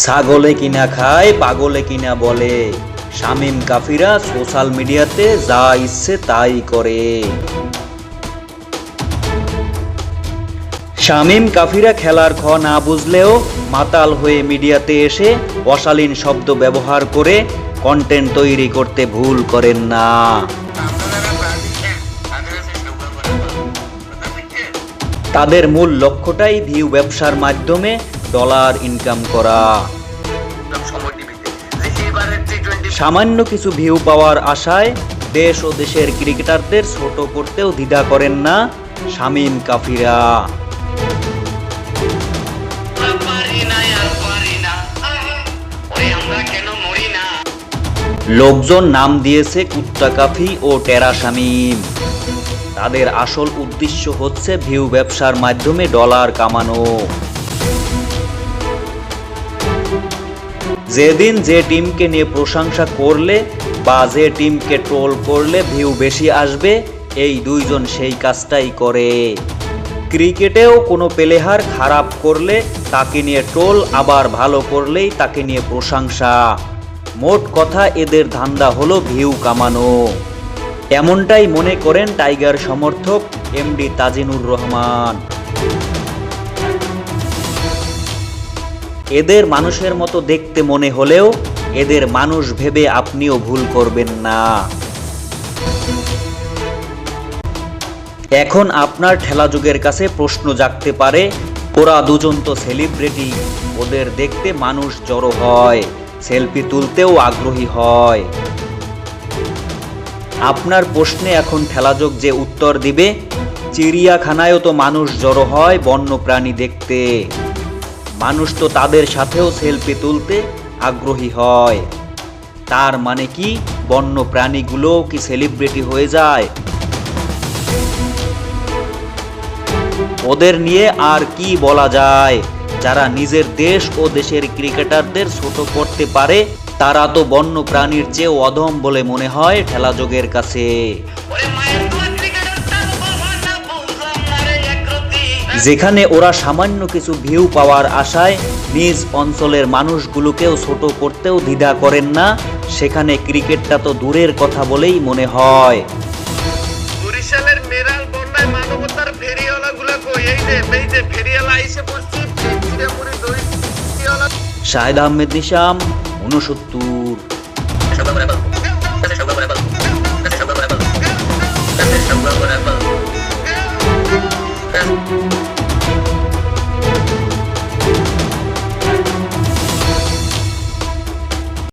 ছাগলে কিনা খায় পাগলে কিনা বলে, শামীম কাফিরা সোশ্যাল মিডিয়াতে যা ইচ্ছে তাই করে। শামীম কাফিরা খেলার খ না বুঝলেও মাতাল হয়ে মিডিয়াতে এসে অশালীন শব্দ ব্যবহার করে কন্টেন্ট তৈরি করতে ভুল করেন না। তাদের মূল লক্ষ্যটাই ভিউ ব্যবসার মাধ্যমে ডলার ইনকাম করা। সামান্য কিছু ভিউ পাওয়ার আশায় দেশ ও দেশের ক্রিকেটারদের ছোট করতেও দ্বিধা করেন না শামীম কাফিরা। লোকজন নাম দিয়েছে কুত্তা কাফি ও টেরা শামীম। তাদের আসল উদ্দেশ্য হচ্ছে ভিউ ব্যবসার মাধ্যমে ডলার কামানো। যেদিন যে টিমকে নিয়ে প্রশংসা করলে বা যে টিমকে ট্রোল করলে ভিউ বেশি আসবে, এই দুইজন সেই কাজটাই করে। ক্রিকেটেও কোনো প্লেয়ার খারাপ করলে তাকে নিয়ে ট্রোল, আবার ভালো করলেই তাকে নিয়ে প্রশংসা। মোট কথা এদের ধান্দা হলো ভিউ কামানো। এমনটাই মনে করেন টাইগার সমর্থক এমডি তাজিনুর রহমান। এদের মানুষের মতো দেখতে মনে হলেও এদের মানুষ ভেবে আপনিও ভুল করবেন না। এখন আপনার ঠেলাযুগের কাছে প্রশ্ন জাগতে পারে, ওরা দুজন তো সেলিব্রিটি, ওদের দেখতে মানুষ জড়ো হয়, সেলফি তুলতেও আগ্রহী হয়। আপনার প্রশ্নে এখন ঠেলাযোগ যে উত্তর দিবে, চিড়িয়াখানায়ও তো মানুষ জড়ো হয় বন্য প্রাণী দেখতে, মানুষ তো তাদের সাথেও সেলফি তুলতে আগ্রহী হয়। তার মানে কি বন্য প্রাণীগুলো কি সেলিব্রিটি হয়ে যায়? ওদের নিয়ে আর কি বলা যায়? যারা নিজের দেশ ও দেশের ক্রিকেটারদের ছোট করতে পারে তারা তো বন্য প্রাণীর চেয়ে অধম বলে মনে হয় ঠেলাযোগের কাছে। যেখানে ওরা সামান্য কিছু ভিউ পাওয়ার আশায় নিজ অঞ্চলের মানুষগুলোকেও ছোট করতেও দ্বিধা করেন না, সেখানে ক্রিকেটটা তো দূরের কথা বলেই মনে হয়। বরিশালের মেরাল বন্যায় মানবতার ফেরিওয়ালাগুলো কই? এই যে ফেরিওয়ালা এসে পড়ছে, চিড়ামুড়ি দই ফেরিওয়ালা। শাহেদ আহমেদ নিশাম, 69।